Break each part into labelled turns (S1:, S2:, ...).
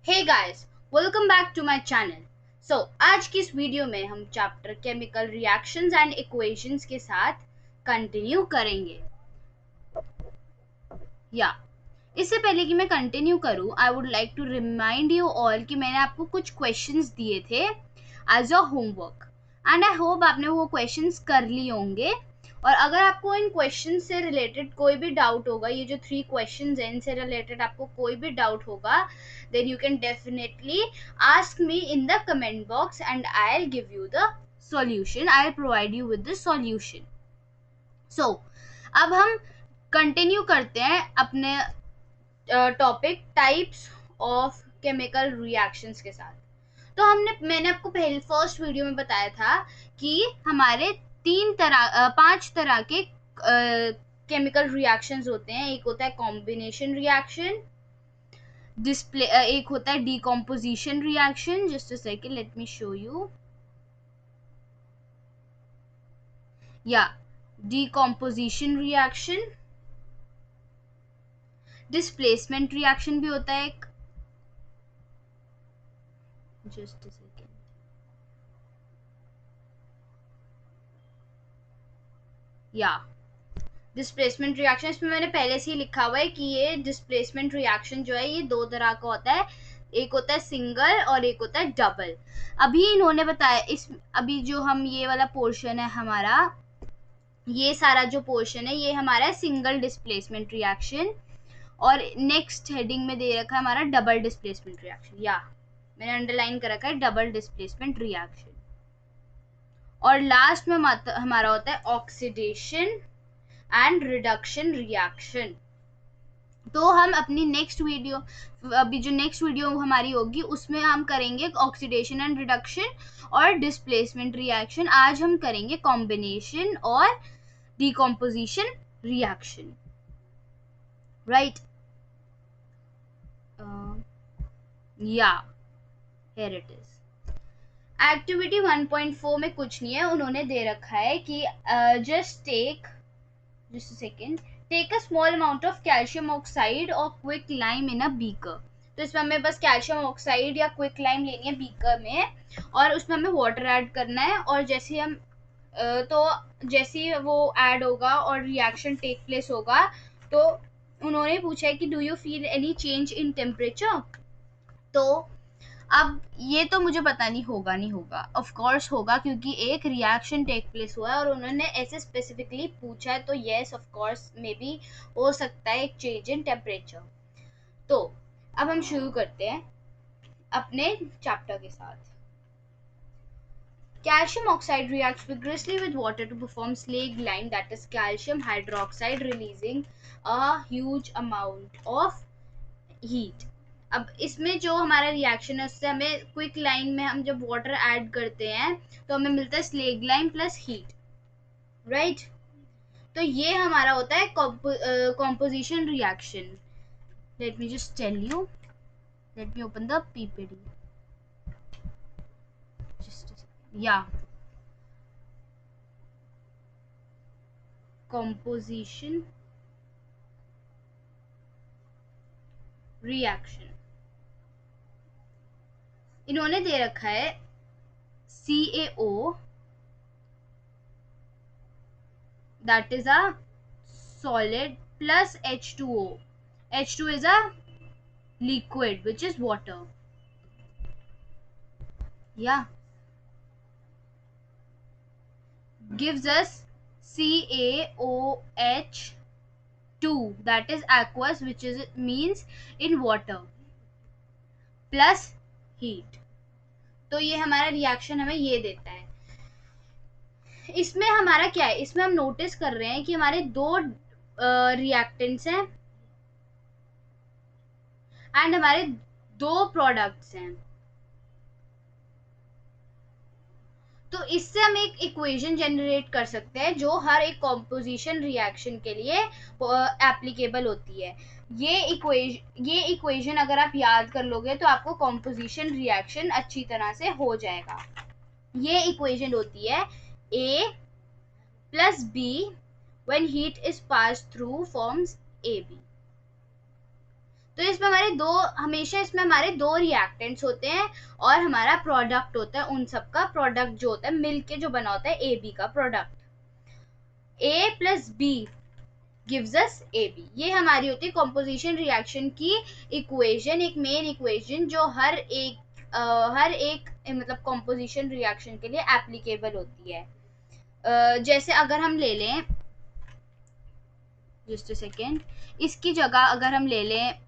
S1: Hey guys, welcome back to my channel. आज की इस वीडियो में हम chapter chemical reactions and equations के साथ कंटिन्यू करेंगे। इससे पहले कि मैं कंटिन्यू करूं, I would like to remind you all कि मैंने आपको कुछ क्वेश्चंस दिए थे as a homework and I hope आपने वो क्वेश्चंस कर लिए होंगे। और अगर आपको इन क्वेश्चन से रिलेटेड कोई भी डाउट होगा, ये जो 3 क्वेश्चंस हैं इनसे रिलेटेड आपको कोई भी डाउट होगा, then you can definitely ask me in the comment box and I will give you the solution. I will provide you with the solution. अब हम कंटिन्यू करते हैं अपने topic types of chemical reactions के साथ। तो मैंने आपको फर्स्ट वीडियो में बताया था कि हमारे 5 तरह के केमिकल रिएक्शंस होते हैं। एक होता है कॉम्बिनेशन रिएक्शन, एक होता है decomposition reaction. Just a second, let me show you. Decomposition reaction, displacement reaction भी होता है एक। Just a second, displacement reaction, इसमें मैंने पहले से ही लिखा हुआ है कि ये डिस्प्लेसमेंट रिएक्शन जो है ये 2 तरह का होता है। एक होता है सिंगल और एक होता है डबल। अभी इन्होंने बताया अभी जो हम ये वाला पोर्शन है हमारा, ये सारा जो पोर्शन है ये हमारा सिंगल डिस्प्लेसमेंट रिएक्शन, और नेक्स्ट हेडिंग में दे रखा है हमारा डबल डिस्प्लेसमेंट रिएक्शन। मैंने अंडरलाइन कर रखा है डबल डिस्प्लेसमेंट रिएक्शन। और लास्ट में हमारा होता है ऑक्सीडेशन एंड रिडक्शन रिएक्शन। तो हम अपनी अभी जो नेक्स्ट वीडियो हमारी होगी उसमें हम करेंगे ऑक्सीडेशन एंड रिडक्शन और डिस्प्लेसमेंट रिएक्शन। आज हम करेंगे कॉम्बिनेशन और decomposition reaction, right? Here it is. Activity 1.4 में कुछ नहीं है, उन्होंने दे रखा है कि just a second, take a small amount of calcium oxide or quick lime in a beaker। तो इसमें हमें बस कैल्शियम ऑक्साइड या क्विक लाइम लेनी है बीकर में, और उसमें हमें वाटर ऐड करना है। और जैसे ही वो ऐड होगा और रिएक्शन टेक प्लेस होगा, तो उन्होंने पूछा है कि do you feel any change in temperature. तो अब ये तो मुझे पता नहीं होगा, ऑफ कोर्स होगा, क्योंकि एक रिएक्शन टेक प्लेस हुआ है और उन्होंने ऐसे स्पेसिफिकली पूछा है, तो yes of course may be हो सकता है एक चेंज इन टेम्परेचर। तो अब हम शुरू करते हैं अपने चैप्टर के साथ। Calcium oxide reacts vigorously with water to perform slag lime, that is calcium hydroxide, releasing a huge amount of heat। अब इसमें जो हमारा रिएक्शन है उससे हमें क्विक लाइन में हम जब वाटर ऐड करते हैं तो हमें मिलता है slaked lime plus heat, right? तो ये हमारा होता है composition reaction. Let me just tell you, let me open the PPT. Composition reaction इन्होंने दे रखा है CaO, that is a solid, plus H2O. H2 is a liquid which is water. Gives us CaOH2, that is aqueous, which means in water, plus heat। तो ये हमारा reaction हमें ये देता है। इसमें हमारा क्या है, इसमें हम नोटिस कर रहे हैं कि हमारे 2 रिएक्टेंट्स हैं एंड हमारे 2 प्रोडक्ट्स हैं। तो इससे हम एक इक्वेशन जनरेट कर सकते हैं जो हर एक कॉम्पोजिशन रिएक्शन के लिए एप्लीकेबल होती है। ये इक्वेशन अगर आप याद कर लोगे तो आपको कॉम्पोजिशन रिएक्शन अच्छी तरह से हो जाएगा। ये इक्वेशन होती है A plus B when heat is passed through forms AB। तो इसमें हमेशा इसमें हमारे दो रिएक्टेंट्स होते हैं और हमारा प्रोडक्ट होता है, उन सब का प्रोडक्ट जो होता है मिलके जो बना होता है ए बी का product. A plus B gives us A B, ये हमारी होती है कॉम्पोजिशन रिएक्शन की इक्वेशन, एक मेन इक्वेशन जो हर एक मतलब कॉम्पोजिशन रिएक्शन के लिए एप्लीकेबल होती है। जैसे अगर हम ले लें, जस्ट अ सेकेंड, इसकी जगह अगर हम ले लें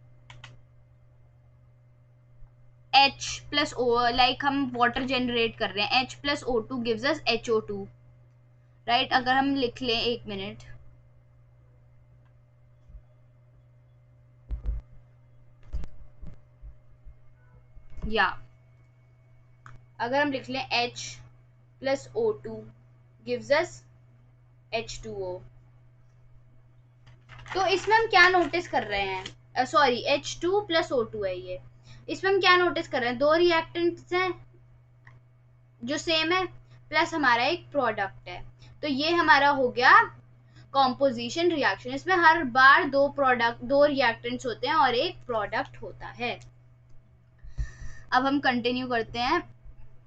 S1: H प्लस O, लाइक हम वाटर जनरेट कर रहे हैं, H plus O2 gives us HO2, right. अगर हम लिख लें, एक मिनट, या अगर हम लिख लें H plus O2 gives us H2O, तो इसमें हम क्या नोटिस कर रहे हैं, सॉरी H2 प्लस O2 है ये, इसमें हम क्या नोटिस कर रहे हैं, दो रिएक्टेंट्स हैं जो सेम है प्लस हमारा एक प्रोडक्ट है, तो ये हमारा हो गया कॉम्पोजिशन रिएक्शन। इसमें हर बार दो रिएक्टेंट्स होते हैं और एक प्रोडक्ट होता है। अब हम कंटिन्यू करते हैं,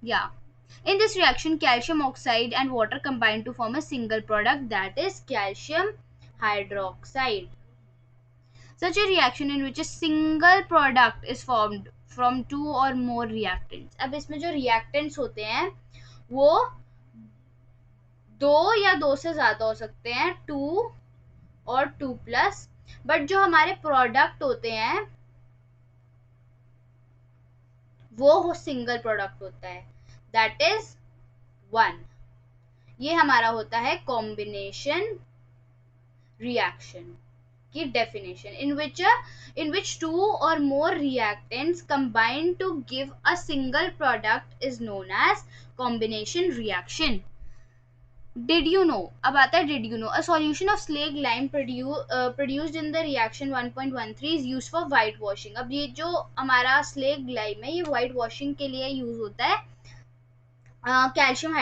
S1: या in this reaction calcium oxide and water combine to form a single product, that is calcium hydroxide. Such a reaction in which a single product is formed from two or more reactants. अब इसमें जो reactants होते हैं वो दो या दो से ज्यादा हो सकते हैं, 2 और 2+, बट जो हमारे प्रोडक्ट होते हैं वो सिंगल प्रोडक्ट होता है, दैट इज 1। ये हमारा होता है कॉम्बिनेशन रिएक्शन की definition, in which two or more reactants combine to give a single product is known as combination reaction. Did you know? अब आता है did you know? A solution of slaked lime produced in the reaction 1.13 is used for white washing. अब ये जो हमारा slaked lime है ये white washing के लिए यूज होता है। कैल्शियम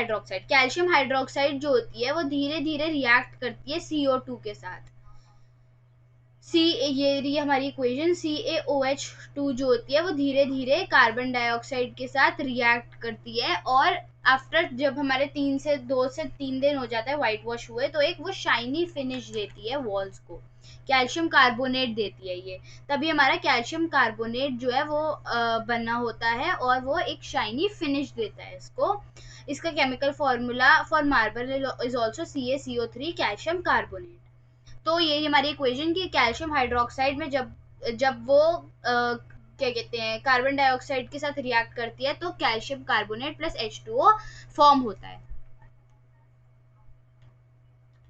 S1: हाइड्रोक्साइड जो होती है वो धीरे धीरे रिएक्ट करती है CO2 के साथ। ये हमारी इक्वेशन CaOH2 जो होती है वो धीरे धीरे कार्बन डाइऑक्साइड के साथ रिएक्ट करती है, और आफ्टर जब हमारे 2 से 3 दिन हो जाता है व्हाइट वॉश हुए, तो एक वो शाइनी फिनिश देती है वॉल्स को, कैल्शियम कार्बोनेट देती है ये, तभी हमारा कैल्शियम कार्बोनेट जो है वो बना होता है और वो एक शाइनी फिनिश देता है इसको। इसका chemical formula for marble is also CaCO3 calcium carbonate. तो ये हमारी इक्वेशन की कैल्शियम हाइड्रोक्साइड में जब वो क्या कहते हैं कार्बन डाइऑक्साइड के साथ रिएक्ट करती है तो calcium carbonate plus H2O form होता है।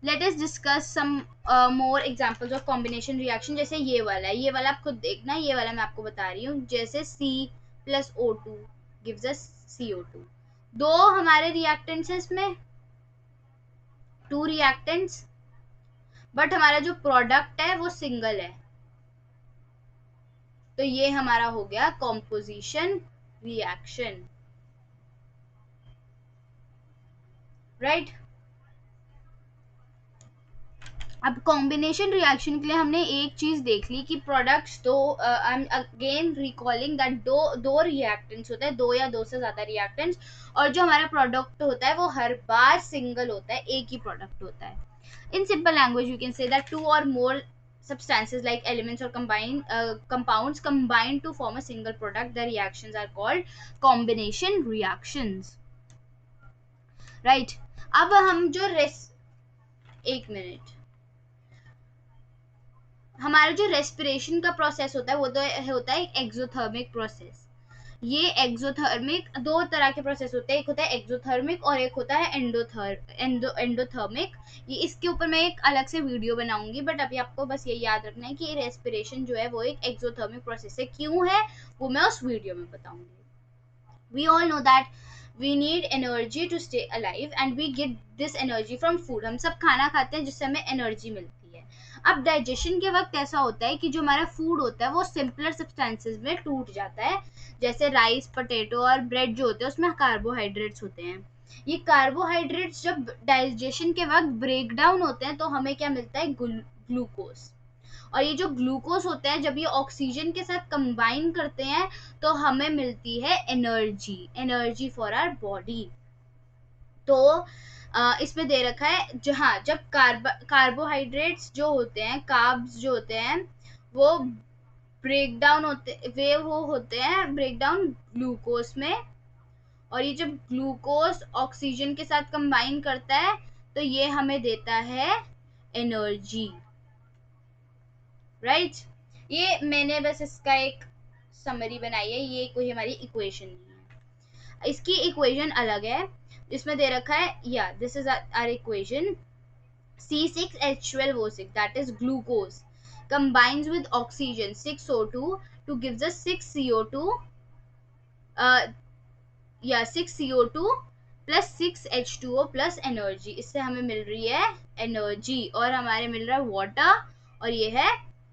S1: Let us discuss some more examples of combination reaction. जैसे ये वाला आप खुद देखना, ये वाला मैं आपको बता रही हूँ, जैसे C plus O2 gives us CO2। दो हमारे रिएक्टेंट्स हैं इसमें, 2 रिएक्टेंट्स, बट हमारा जो प्रोडक्ट है वो सिंगल है, तो ये हमारा हो गया कॉम्पोजिशन रिएक्शन, राइट। अब कॉम्बिनेशन रिएक्शन के लिए हमने एक चीज देख ली कि products I am again recalling that दो रिएक्टेंट्स होते हैं, 2 या 2 से ज्यादा रिएक्टेंट्स, और जो हमारा प्रोडक्ट होता है वो हर बार सिंगल होता है, एक ही प्रोडक्ट होता है। In simple language, you can say that 2 or more substances like elements or compounds combine to form a single product. The reactions are called combination reactions. Right? अब हम जो एक मिनट, हमारा जो रेस्पिरेशन का प्रोसेस होता है वो तो होता है एक्सोथर्मिक प्रोसेस। ये एक्सोथर्मिक, दो तरह के प्रोसेस होते हैं, एक होता है एक्सोथर्मिक और एक होता है एंडोथर्मिक। ये इसके ऊपर मैं एक अलग से वीडियो बनाऊंगी, बट अभी आपको बस ये याद रखना है कि रेस्पिरेशन जो है वो एक एक्सोथर्मिक प्रोसेस है। क्यों है वो मैं उस वीडियो में बताऊंगी। We all know that we need energy to stay alive and we get this energy from food. हम सब खाना खाते हैं जिससे हमें एनर्जी मिलती है। अब डाइजेशन के वक्त ऐसा होता है कि जो हमारा फूड होता है वो सिंपलर सब्सटेंसेस में टूट जाता है, जैसे राइस, पोटैटो और ब्रेड जो होते हैं उसमें कार्बोहाइड्रेट्स होते हैं। ये कार्बोहाइड्रेट्स जब डाइजेशन के वक्त ब्रेक डाउन होते हैं तो हमें क्या मिलता है, ग्लूकोज। और ये जो ग्लूकोज होते हैं जब ये ऑक्सीजन के साथ कंबाइन करते हैं तो हमें मिलती है एनर्जी फॉर आवर बॉडी। तो इसमें दे रखा है जहाँ जब कार्बोहाइड्रेट्स जो होते हैं, कार्ब्स जो होते हैं, वो ब्रेक डाउन होते हैं ब्रेक डाउन ग्लूकोज में, और ये जब ग्लूकोज ऑक्सीजन के साथ कंबाइन करता है तो ये हमें देता है एनर्जी, राइट। ये मैंने बस इसका एक समरी बनाई है, ये कोई हमारी इक्वेशन नहीं है, इसकी इक्वेशन अलग है। इसमें दे रखा है या this is our equation C6H12O6 that is glucose combines with oxygen 6O2 to gives us 6CO2 या 6CO2 plus 6H2O plus energy. इससे हमें मिल रही है एनर्जी और हमारे मिल रहा है वाटर और ये है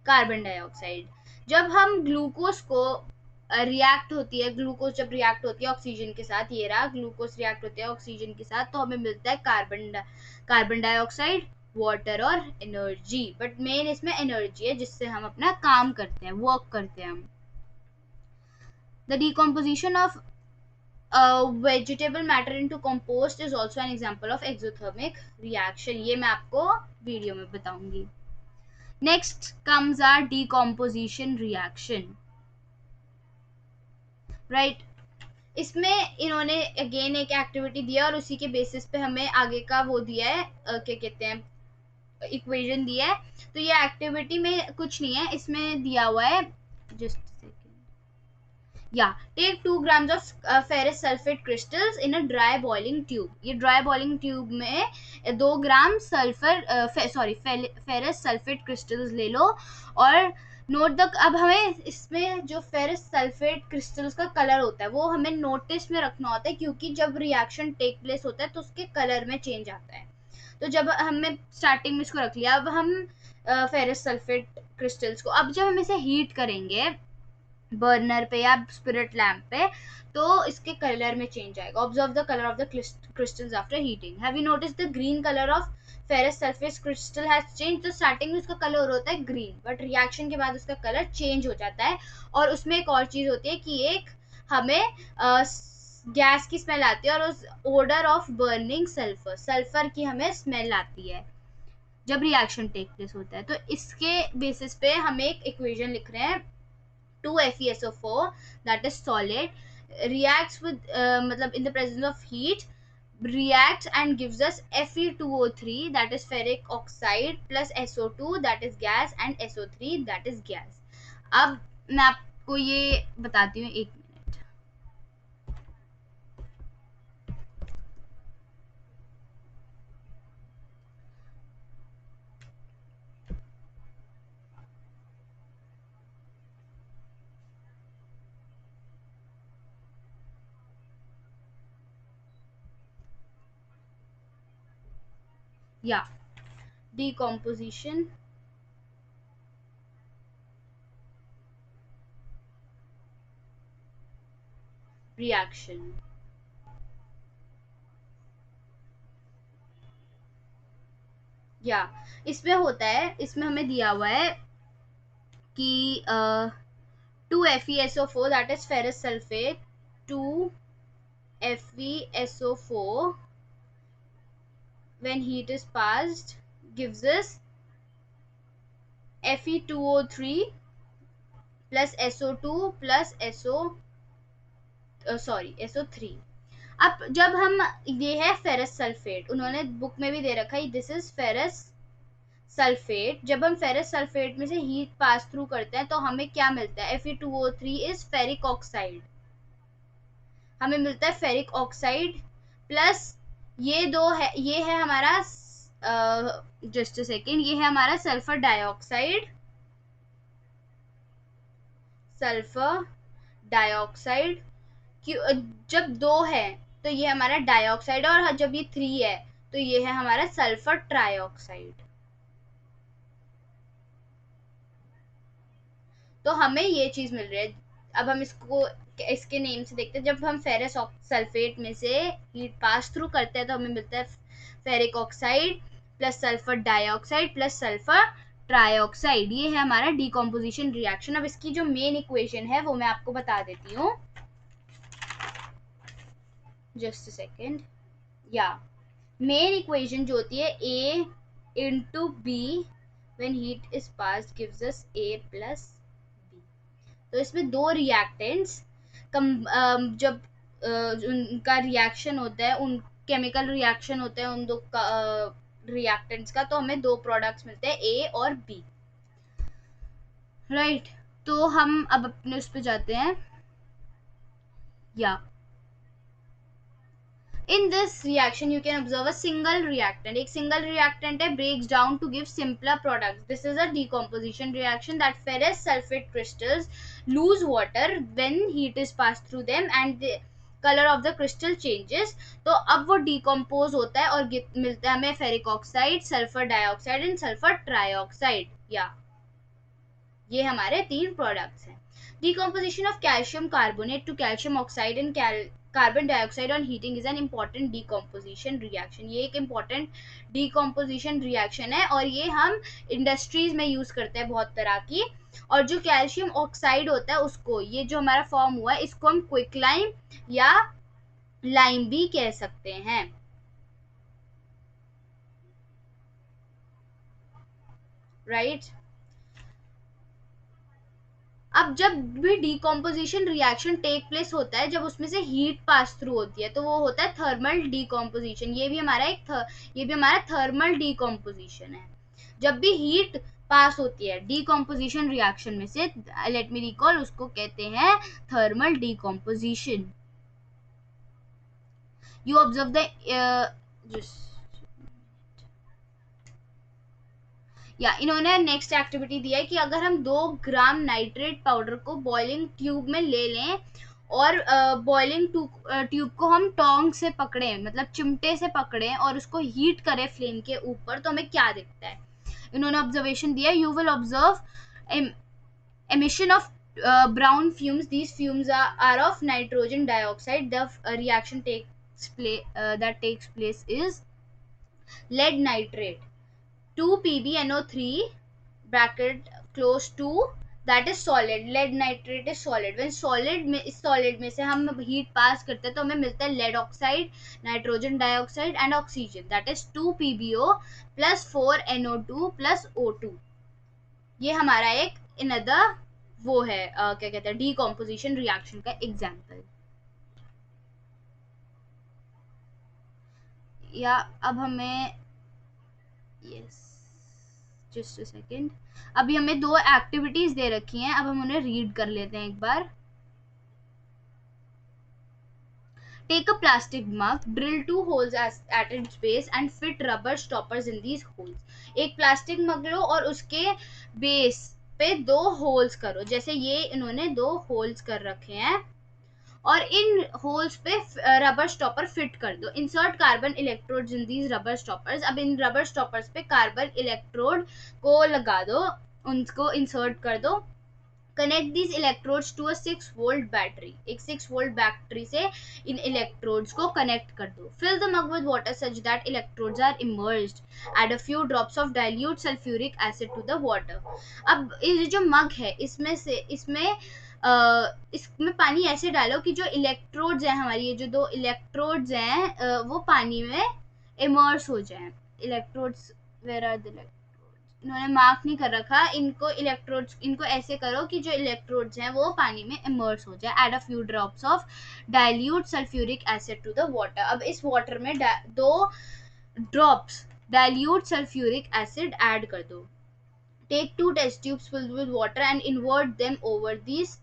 S1: कार्बन डाइऑक्साइड। जब हम ग्लूकोज को रिएक्ट होती है, ग्लूकोज जब रिएक्ट होती है ऑक्सीजन के साथ, ये रहा ग्लूकोज रिएक्ट होती है ऑक्सीजन के साथ, तो हमें मिलता है कार्बन डाइऑक्साइड, वाटर और एनर्जी। बट मेन इसमें एनर्जी है जिससे हम अपना काम करते हैं, वर्क करते हैं हम। The decomposition of vegetable matter into compost is also an example of exothermic reaction। ये मैं आपको वीडियो में बताऊंगी। Next comes our decomposition reaction, right. इसमें इन्होंने अगेन एक एक्टिविटी दिया और उसी के बेसिस पे हमें आगे का वो दिया है, क्या कहते हैं, इक्वेशन दिया है। तो ये एक्टिविटी में कुछ नहीं है, इसमें दिया हुआ है just take 2 grams of ferrous sulfate crystals in a dry boiling tube। ये ड्राई बॉइलिंग ट्यूब में 2 ग्राम फेरस सल्फेट क्रिस्टल्स ले लो और नोट द, अब हमें इसमें जो फेरस सल्फेट क्रिस्टल्स का कलर होता है वो हमें नोटिस में रखना होता है, क्योंकि जब रिएक्शन टेक प्लेस होता है तो उसके कलर में चेंज आता है। तो जब हमने स्टार्टिंग में इसको रख लिया, अब हम फेरस सल्फेट क्रिस्टल्स को, अब जब हम इसे हीट करेंगे बर्नर पे या स्पिरिट लैम्प पे, तो इसके कलर में चेंज आएगा। Observe the colour of the crystals after heating. Have you notice the green colour of ferrous sulphate crystal has change. तो स्टार्टिंग में उसका कलर होता है ग्रीन, बट रिएक्शन के बाद उसका कलर चेंज हो जाता है। और उसमें एक और चीज होती है कि एक हमें गैस की स्मेल आती है और उस ओडर ऑफ बर्निंग सल्फर की हमें स्मेल आती है जब रिएक्शन टेक प्लेस होता है। तो इसके बेसिस पे हम एक इक्वेशन लिख रहे हैं, 2FeSO4 that is solid reacts with मतलब in the presence of heat reacts and gives us Fe2O3 that is ferric oxide plus SO2 that is gas and SO3 that is gas। अब मैं आपको ये बताती हूँ, एक मिनट। Yeah, decomposition reaction। या इसमें होता है, इसमें हमें दिया हुआ है कि 2FeSO4 that is ferrous sulfate, 2FeSO4 when heat is passed gives us Fe2O3 plus SO2 plus SO3। अब जब हम, ये है फेरस सल्फेट, उन्होंने बुक में भी दे रखा है दिस इज फेरस सल्फेट। जब हम फेरस सल्फेट में से हीट पास थ्रू करते हैं तो हमें क्या मिलता है, Fe2O3 इज फेरिक ऑक्साइड, हमें मिलता है फेरिक ऑक्साइड प्लस ये दो है, ये है हमारा जस्ट सेकेंड, ये है हमारा सल्फर डाइऑक्साइड, जब 2 है तो ये हमारा डाइऑक्साइड, और जब ये 3 है तो ये है हमारा सल्फर ट्राइऑक्साइड। तो हमें ये चीज मिल रही है। अब हम इसको इसके नेम से देखते हैं, जब हम फेरस सल्फेट में से हीट पास थ्रू करते हैं तो हमें मिलता है ferric oxide plus sulphur dioxide plus sulphur trioxide. ये है हमारा डिकम्पोजिशन रिएक्शन। अब इसकी जो मेन इक्वेशन है वो मैं आपको बता देती हूँ, जस्ट अ सेकेंड। या मेन इक्वेशन जो होती है A into B when heat is passed gives us A plus B। तो इसमें दो रिएक्टेंट्स जब उनका रिएक्शन होता है, उन केमिकल रिएक्शन होते हैं उन दो रिएक्टेंट्स का, तो हमें दो प्रोडक्ट्स मिलते हैं A और B, राइट। तो हम अब अपने उस पे जाते हैं। या in this reaction you can observe a single reactant, एक single reactant है, breaks down to give simpler products. This is a decomposition reaction that ferrous sulfate crystals lose water when heat is passed through them and the color of the crystal changes। तो अब वो decompose होता है और मिलता है हमें ferric oxide, sulphur dioxide and sulphur trioxide. या ये हमारे तीन प्रोडक्ट्स हैं। Decomposition of calcium carbonate to calcium oxide and carbon dioxide on heating is an important decomposition reaction। ये एक important decomposition reaction है और ये हम इंडस्ट्रीज में यूज करते हैं बहुत तरह की। और जो कैल्शियम ऑक्साइड होता है उसको, ये जो हमारा फॉर्म हुआ है, इसको हम क्विक लाइम या लाइम भी कह सकते हैं, राइट। अब जब भी डिकम्पोजिशन रिएक्शन टेक प्लेस होता है, जब उसमें से हीट पास थ्रू होती है, तो वो होता है थर्मल डिकम्पोजिशन। ये भी हमारा थर्मल डिकम्पोजिशन है। जब भी हीट पास होती है डिकम्पोजिशन रिएक्शन में से, लेट मी रिकॉल, उसको कहते हैं thermal decomposition. You observe the या इन्होंने नेक्स्ट एक्टिविटी दिया है कि अगर हम 2 ग्राम नाइट्रेट पाउडर को बॉइलिंग ट्यूब में ले लें और बॉइलिंग ट्यूब को हम टोंग से पकड़ें, मतलब चिमटे से पकड़ें और उसको हीट करें फ्लेम के ऊपर, तो हमें क्या दिखता है। इन्होंने ऑब्जर्वेशन दिया, you will observe emission of brown fumes. These fumes are of nitrogen dioxide. The reaction that takes place is lead nitrate, 2 PbNO3 bracket close to, that is solid, lead nitrate is solid। when solid में, इस solid में से हम heat pass करते हैं तो हमें मिलता है lead oxide, nitrogen dioxide and oxygen, that is 2 PbO plus 4 NO2 plus O2। ये हमारा एक another वो है क्या कहते हैं decomposition reaction का एग्जाम्पल। या अब हमें yes जस्ट अ सेकेंड, अभी हमें 2 एक्टिविटीज दे रखी हैं, अब हम उन्हें रीड कर लेते हैं एक बार। Take a plastic mug, drill 2 holes at its base and fit rubber stoppers in these holes। एक प्लास्टिक मग लो और उसके बेस पे 2 होल्स करो, जैसे ये इन्होंने 2 होल्स कर रखे हैं और इन होल्स पे रबर स्टॉपर फिट कर दो। Insert carbon electrodes in these rubber stoppers. अब इन रबर स्टॉपर्स पे कार्बन इलेक्ट्रोड को लगा दो, उनको इंसर्ट कर दो। Connect these electrodes to a 6 volt battery. एक 6 वोल्ट बैटरी से इन इलेक्ट्रोड्स को कनेक्ट कर दो। Fill the mug with water such that electrodes are immersed. Add a few drops of dilute sulphuric acid to the water. अब ये जो मग है इसमें पानी ऐसे डालो कि जो इलेक्ट्रोड्स हैं हमारी, ये जो 2 इलेक्ट्रोड्स हैं वो पानी में इमर्स हो जाएं। Electrodes where are the electrodes, इन्होंने मार्क नहीं कर रखा इनको। इलेक्ट्रोड्स इनको ऐसे करो कि जो इलेक्ट्रोड्स हैं वो पानी में इमर्स हो जाए। Add a few drops of dilute sulphuric acid to the water. अब इस वाटर में 2 drops dilute sulphuric acid add कर दो। Take 2 test tubes filled with water and invert them over these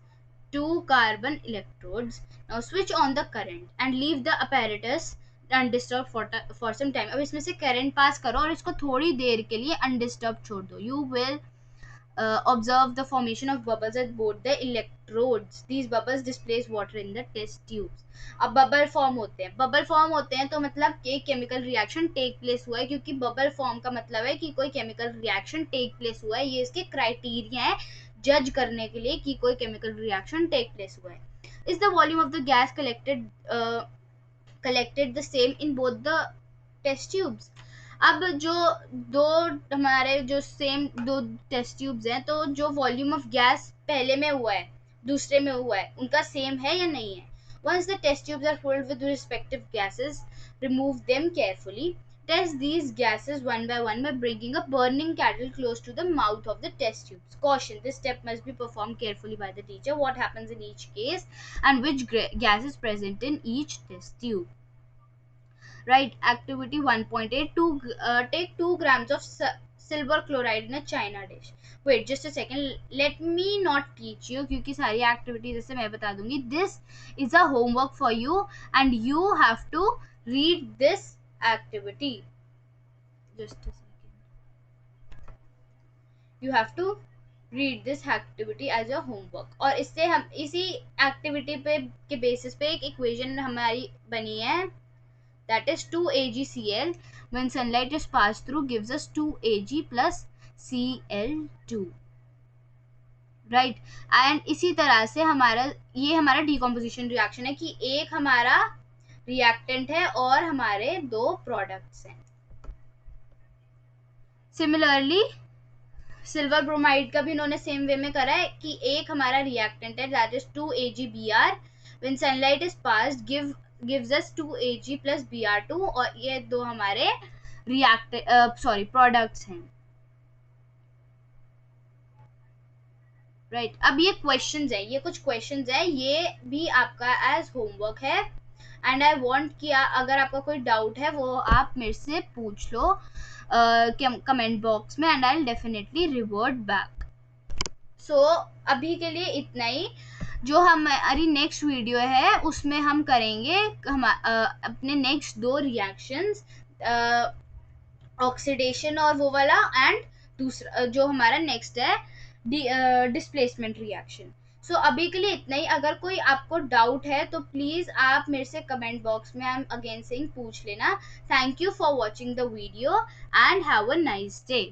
S1: 2 carbon electrodes. Now switch on the current and leave the apparatus undisturbed for some time। अब इसमें से current pass करो और इसको थोड़ी देर के लिए अनडिस्टर्ब छोड़ दो। You will observe the formation of bubbles at both the electrodes. These bubbles displace water in the test tubes। अब बबल फॉर्म होते हैं तो मतलब कि केमिकल रिएक्शन टेक प्लेस हुआ है, क्योंकि बबल फॉर्म का मतलब है कि कोई केमिकल रिएक्शन टेक प्लेस हुआ है। ये इसके क्राइटेरिया है जज करने के लिए कि कोई केमिकल रिएक्शन टेक प्लेस हुआ है। Is the volume of the gas collected the same in both the test tubes. अब जो दो हमारे जो सेम दो टेस्ट ट्यूब्स हैं, तो जो वॉल्यूम ऑफ गैस पहले में हुआ है दूसरे में हुआ है उनका सेम है या नहीं है. Once the test tubes are filled with respective gases, remove them carefully. Test these gases one by one by bringing a burning candle close to the mouth of the test tubes. Caution: this step must be performed carefully by the teacher. What happens in each case and which gas is present in each test tube. Right, activity 1.8, take 2 grams of silver chloride in a china dish. Wait just a second, let me not teach you क्योंकि सारी activities जैसे मैं बता दूंगी. This is a homework for you and you have to read this activity. Just a second, you have to read this activity as a homework. और इससे हम इसी activity पे के basis पे एक equation हमारी बनी है, that is 2AgCl when sunlight is passed through gives us 2Ag plus Cl2. Right, and इसी तरह से हमारा ये हमारा डिकम्पोजिशन रिएक्शन है कि एक हमारा रिएक्टेंट है और हमारे दो प्रोडक्ट्स हैं. सिमिलरली सिल्वर ब्रोमाइड का भी इन्होंने सेम वे में करा है कि एक हमारा रिएक्टेंट है that is 2AgBr when sunlight is passed gives us 2Ag plus Br2 और ये दो हमारे प्रोडक्ट्स हैं. राइट, अब ये क्वेश्चंस है, ये कुछ क्वेश्चंस है, ये भी आपका एज होमवर्क है एंड आई वांट कि अगर आपका कोई डाउट है वो आप मेरे से पूछ लो कमेंट बॉक्स में and I will definitely revert back. So अभी के लिए इतना ही. जो हमारी नेक्स्ट वीडियो है उसमें हम करेंगे अपने नेक्स्ट दो रिएक्शंस, ऑक्सीडेशन और वो वाला, एंड दूसरा जो हमारा नेक्स्ट है डिस्प्लेसमेंट रिएक्शन. सो अभी के लिए इतना ही. अगर कोई आपको डाउट है तो प्लीज़ आप मेरे से कमेंट बॉक्स में आई एम अगेन सेइंग पूछ लेना. Thank you for watching the video and have a nice day.